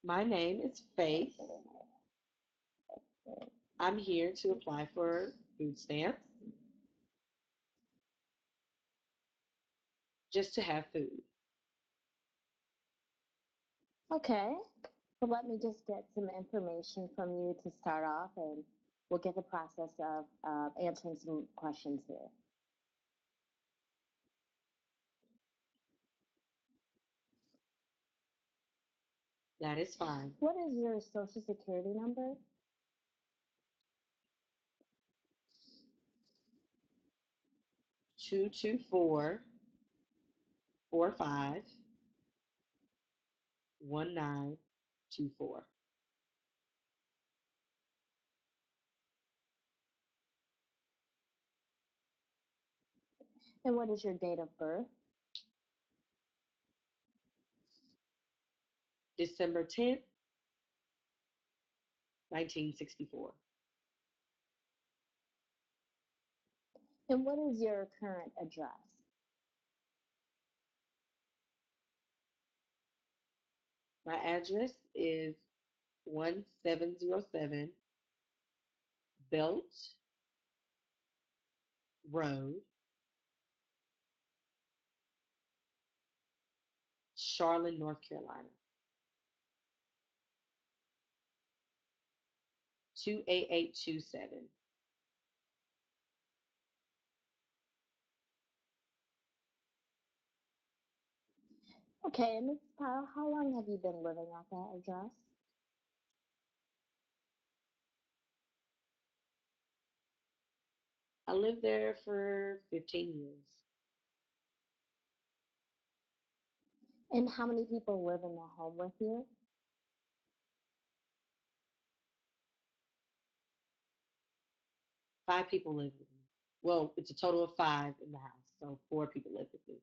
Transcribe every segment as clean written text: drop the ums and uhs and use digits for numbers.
My name is Faith. I'm here to apply for food stamps just to have food. Okay. So let me just get some information from you to start off, and we'll get the process of answering some questions here. That is fine. What is your social security number? 224-45-1924. And what is your date of birth? December 10th, 1964. And what is your current address? My address is 1707 Belt Road, Charlotte, North Carolina. 28827. Okay, and Ms. Kyle, how long have you been living at that address? I lived there for 15 years. And how many people live in the home with you? 5 people live with me. Well, it's a total of 5 in the house, so 4 people live with me.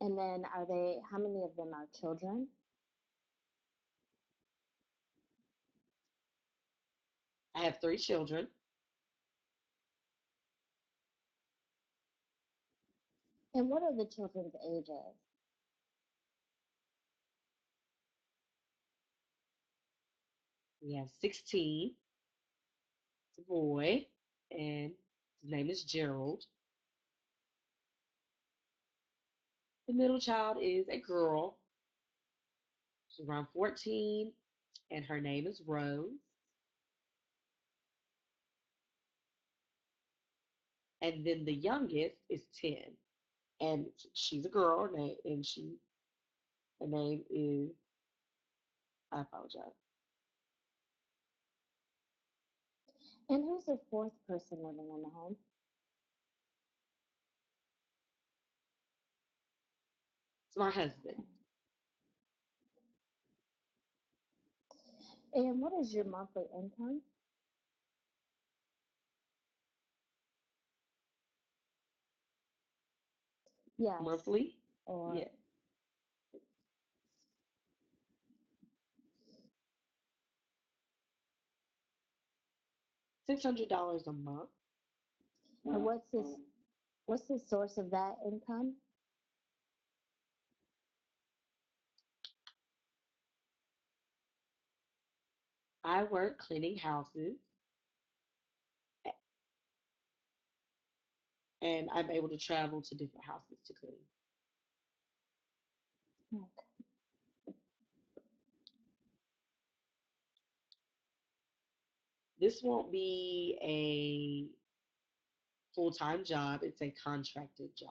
And then how many of them are children? I have 3 children. And what are the children's ages? We have 16. It's a boy, and his name is Gerald. The middle child is a girl. She's around 14, and her name is Rose. And then the youngest is 10, and she's a girl, and her name is, I apologize, And who's the fourth person living in the home? it's my husband. And what is your monthly income? Yes. Monthly, Or yeah, $600 a month. and what's the source of that income? I work cleaning houses, and I'm able to travel to different houses to clean. Okay. This won't be a full-time job, it's a contracted job.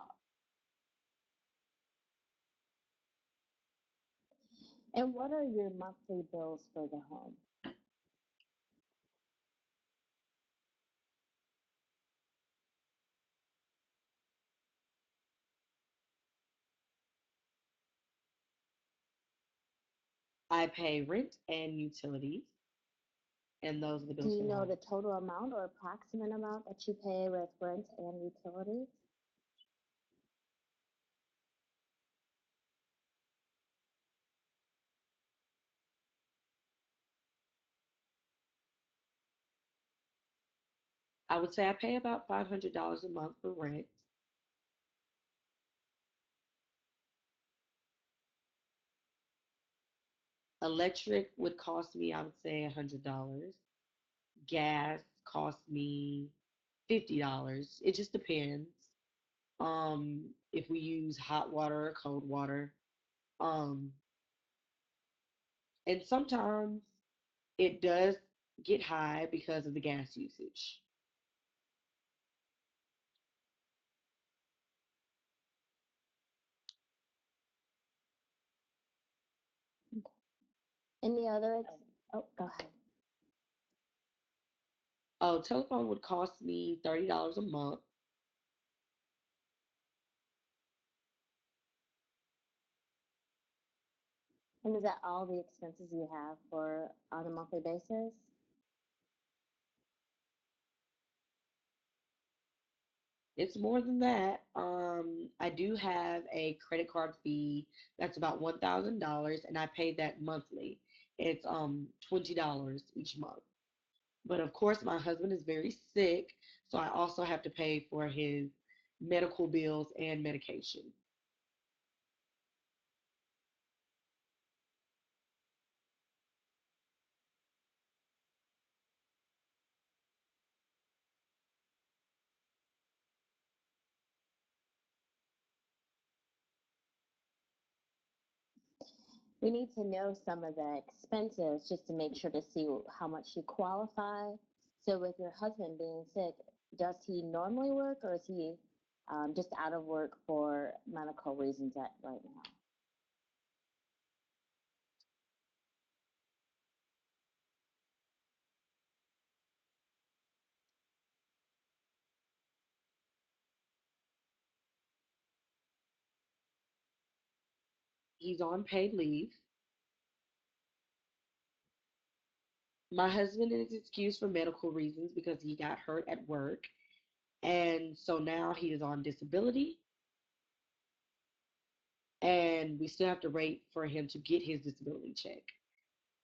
And what are your monthly bills for the home? I pay rent and utilities, and those are the Do bills you for the know the home. total amount or approximate amount that you pay with rent and utilities? I would say I pay about $500 a month for rent. Electric would cost me, I would say, $100. Gas cost me $50. It just depends. If we use hot water or cold water. Um, and sometimes it does get high because of the gas usage. Any other? Oh, go ahead. Oh, telephone would cost me $30 a month. And is that all the expenses you have for on a monthly basis? It's more than that. I do have a credit card fee that's about $1,000, and I pay that monthly. It's $20 each month. But of course, my husband is very sick, so I also have to pay for his medical bills and medication. We need to know some of the expenses just to make sure to see how much you qualify. So, with your husband being sick, does he normally work or is he just out of work for medical reasons at right now? He's on paid leave. My husband is excused for medical reasons because he got hurt at work. And so now he is on disability, and we still have to wait for him to get his disability check.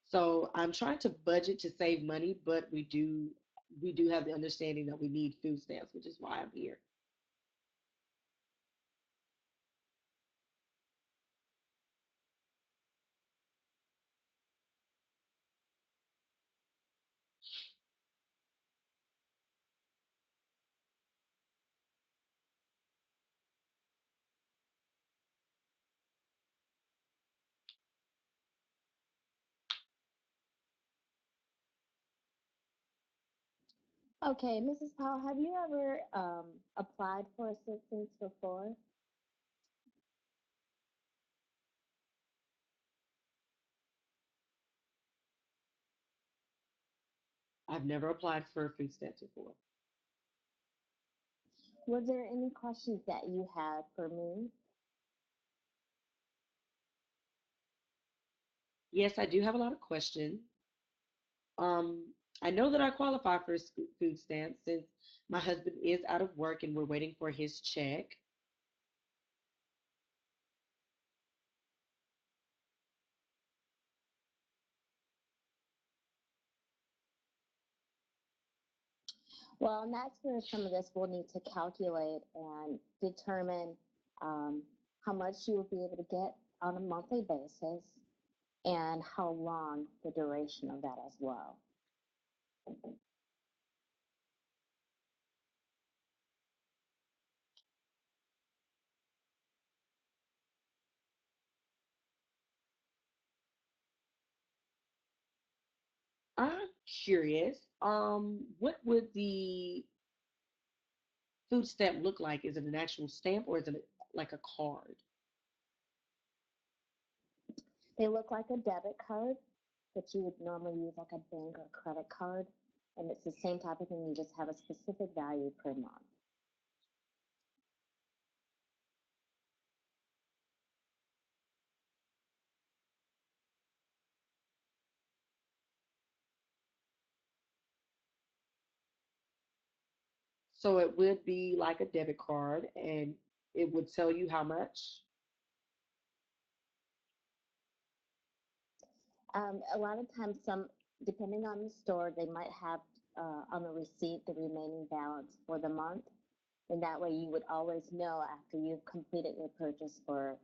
So I'm trying to budget to save money, but we do have the understanding that we need food stamps, which is why I'm here. Okay, Mrs. Powell, have you ever applied for assistance before? I've never applied for food stamps before. Was there any questions that you had for me? Yes, I do have a lot of questions. I know that I qualify for food stamps since my husband is out of work and we're waiting for his check. Well, and that's where some of this we'll need to calculate and determine um, how much you will be able to get on a monthly basis and how long the duration of that as well. I'm curious, what would the food stamp look like? Is it an actual stamp or is it like a card? They look like a debit card that you would normally use like a bank or credit card. And it's the same type of thing, you just have a specific value per month. So it would be like a debit card and it would tell you how much. A lot of times, depending on the store, they might have on the receipt the remaining balance for the month. And that way you would always know after you've completed your purchase for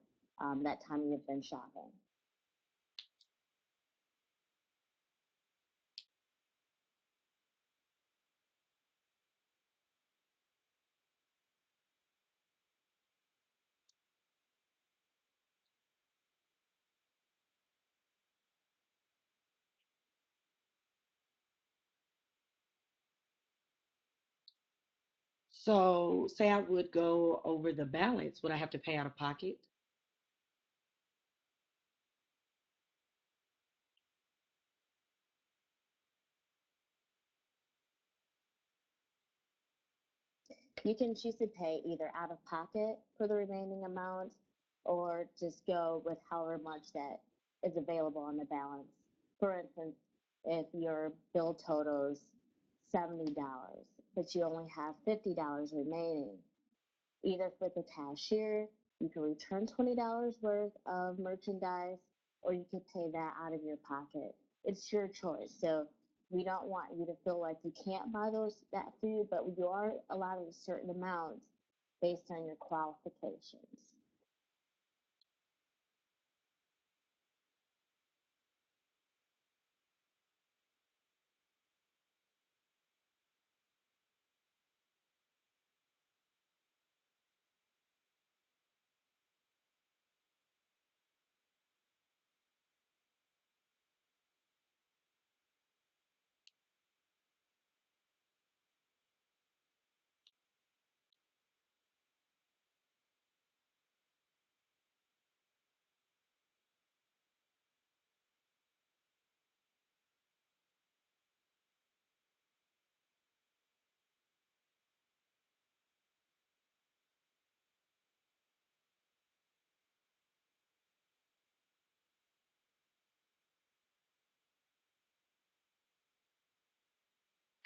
that time you've been shopping. So, say I would go over the balance, would I have to pay out of pocket? You can choose to pay either out of pocket for the remaining amount or just go with however much that is available on the balance. For instance, if your bill totals $70, but you only have $50 remaining, either for the cashier, you can return $20 worth of merchandise, or you can pay that out of your pocket. It's your choice. So we don't want you to feel like you can't buy that food, but you are allowed a certain amount based on your qualifications.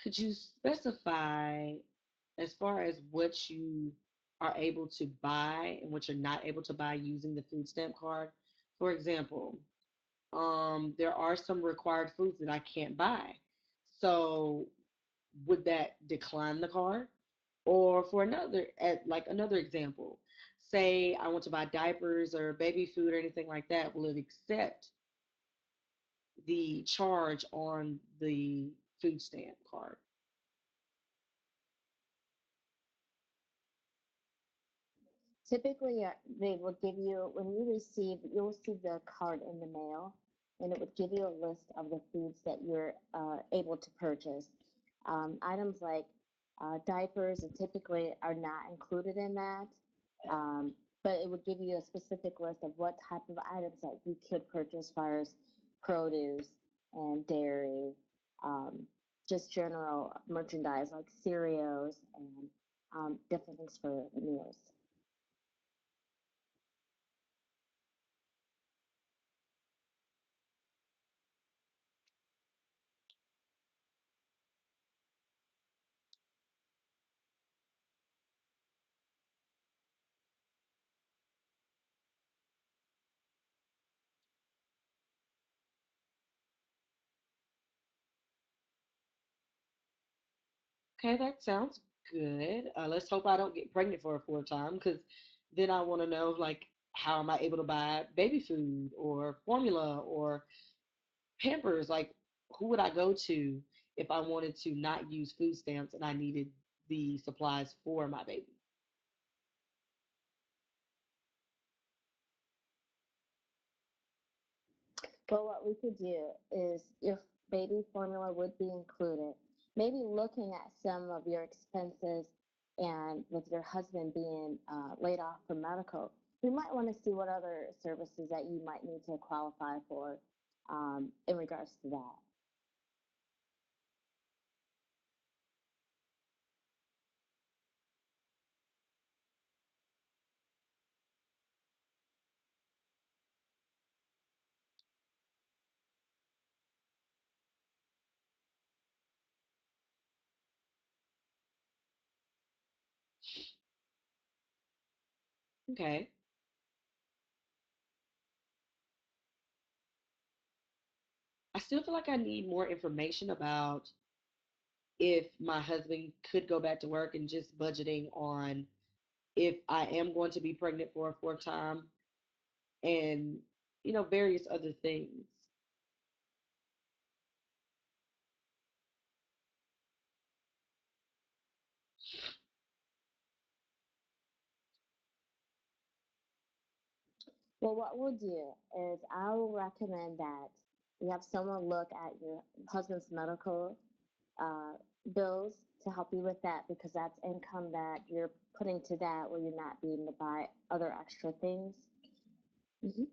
Could you specify as far as what you are able to buy and what you're not able to buy using the food stamp card? For example, there are some required foods that I can't buy. So would that decline the card? Or for another, at like another example, say I want to buy diapers or baby food or anything like that, will it accept the charge on the food stamp card? Typically, they will give you, when you'll receive the card in the mail, and it would give you a list of the foods that you're able to purchase. Items like diapers typically are not included in that, um, but it would give you a specific list of what type of items that you could purchase, as far as produce and dairy, um, just general merchandise like cereals and different things for meals. Okay, that sounds good. Let's hope I don't get pregnant for a fourth time because then I want to know like how am I able to buy baby food or formula or Pampers? Like who would I go to if I wanted to not use food stamps and I needed the supplies for my baby? But what we could do is, if baby formula would be included, maybe looking at some of your expenses, and with your husband being laid off from medical, we might want to see what other services that you might need to qualify for in regards to that. Okay. I still feel like I need more information about if my husband could go back to work and just budgeting on if I am going to be pregnant for a fourth time and various other things. Well, what we'll do is I will recommend that you have someone look at your husband's medical uh, bills, to help you with that because that's income that you're putting to that where you're not being to buy other extra things. Hmm.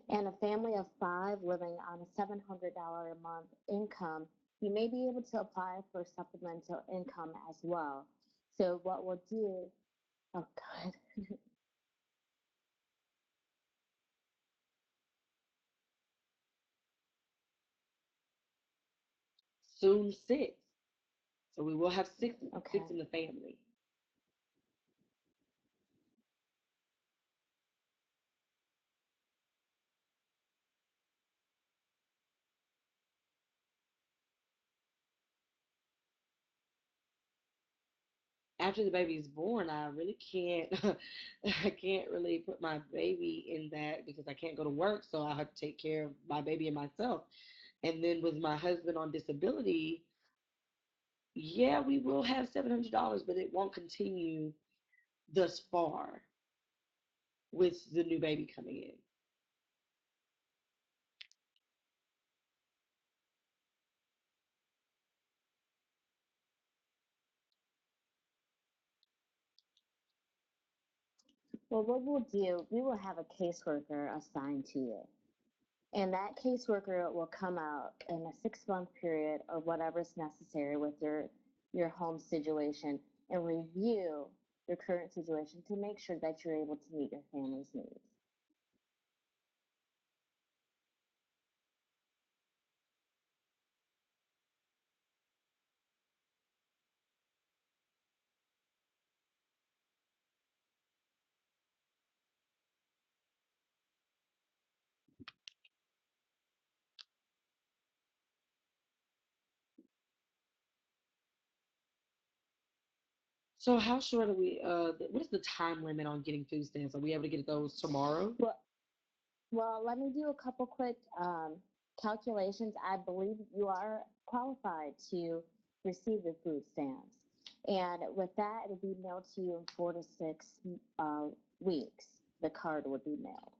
And a family of five living on a $700 a month income, you may be able to apply for supplemental income as well. So what we'll do, oh God, Soon six. So we will have six okay. in the family. After the baby is born, I really can't I can't really put my baby in that because I can't go to work, so I have to take care of my baby and myself. And then with my husband on disability, yeah, we will have $700, but it won't continue thus far with the new baby coming in. Well, what we'll do, we will have a caseworker assigned to you. And that caseworker will come out in a 6 month period or whatever's necessary with your home situation and review your current situation to make sure that you're able to meet your family's needs. So how short are we? What is the time limit on getting food stamps? Are we able to get those tomorrow? Well, well, let me do a couple quick calculations. I believe you are qualified to receive the food stamps. And with that, it'll be mailed to you in 4 to 6 uh, weeks. The card would be mailed.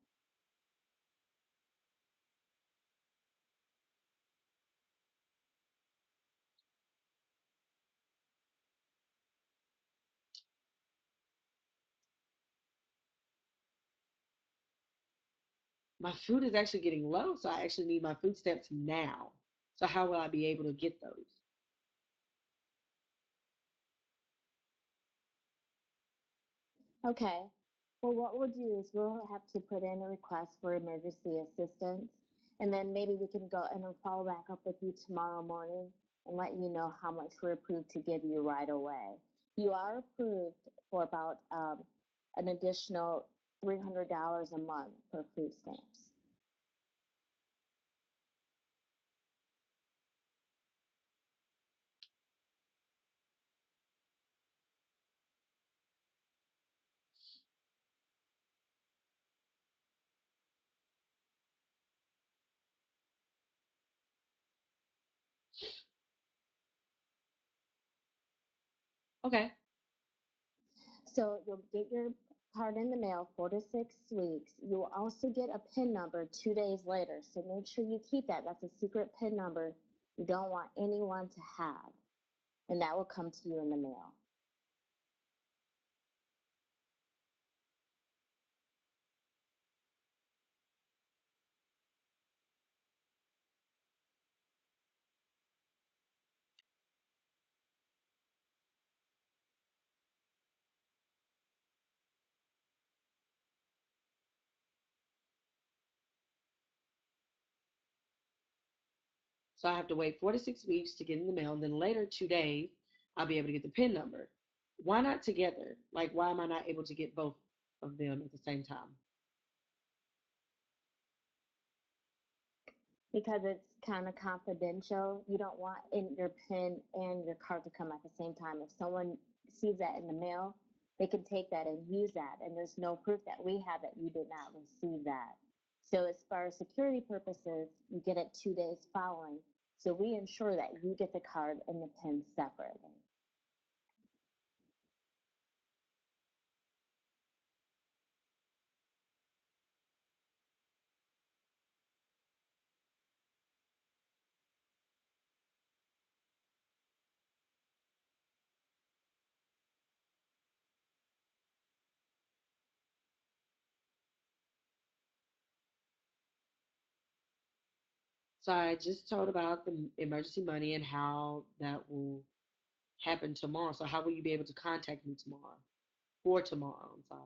My food is actually getting low, so I actually need my food stamps now. So how will I be able to get those? Okay. Well, what we'll do is we'll have to put in a request for emergency assistance, and then maybe we can go and then follow back up with you tomorrow morning and let you know how much we're approved to give you right away. You are approved for about an additional $300 a month for food stamps. Okay. So you'll get your card in the mail 4 to 6 weeks. You will also get a PIN number 2 days later. So make sure you keep that. That's a secret PIN number you don't want anyone to have. And that will come to you in the mail. So I have to wait 4 to 6 weeks to get in the mail, and then later 2 days, I'll be able to get the PIN number. Why not together? Like, why am I not able to get both of them at the same time? Because it's kind of confidential. You don't want in your PIN and your card to come at the same time. If someone sees that in the mail, they can take that and use that. And there's no proof that we have that you did not receive that. So as far as security purposes, you get it 2 days following. So we ensure that you get the card and the PIN separately. So I just told about the emergency money and how that will happen tomorrow. So how will you be able to contact me tomorrow? For tomorrow, I'm sorry.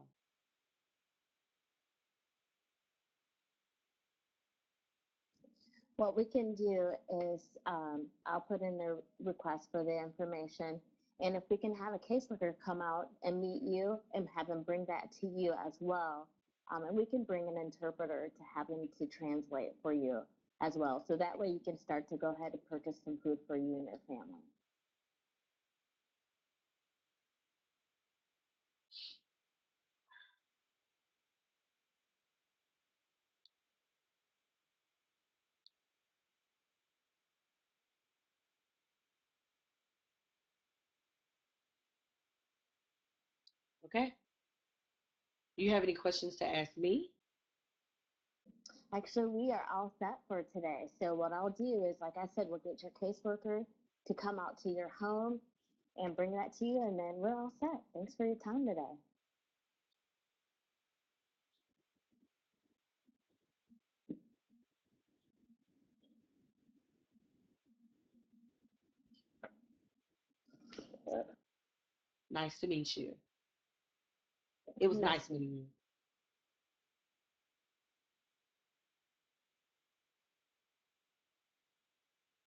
What we can do is I'll put in a request for the information. And if we can have a caseworker come out and meet you and have them bring that to you as well. And we can bring an interpreter to have them to translate for you as well. So that way you can start to go ahead and purchase some food for you and your family. Okay? You have any questions to ask me? Actually, we are all set for today. So what I'll do is, like I said, we'll get your caseworker to come out to your home and bring that to you, and then we're all set. Thanks for your time today. Nice to meet you. It was Nice nice to meet you. meeting you.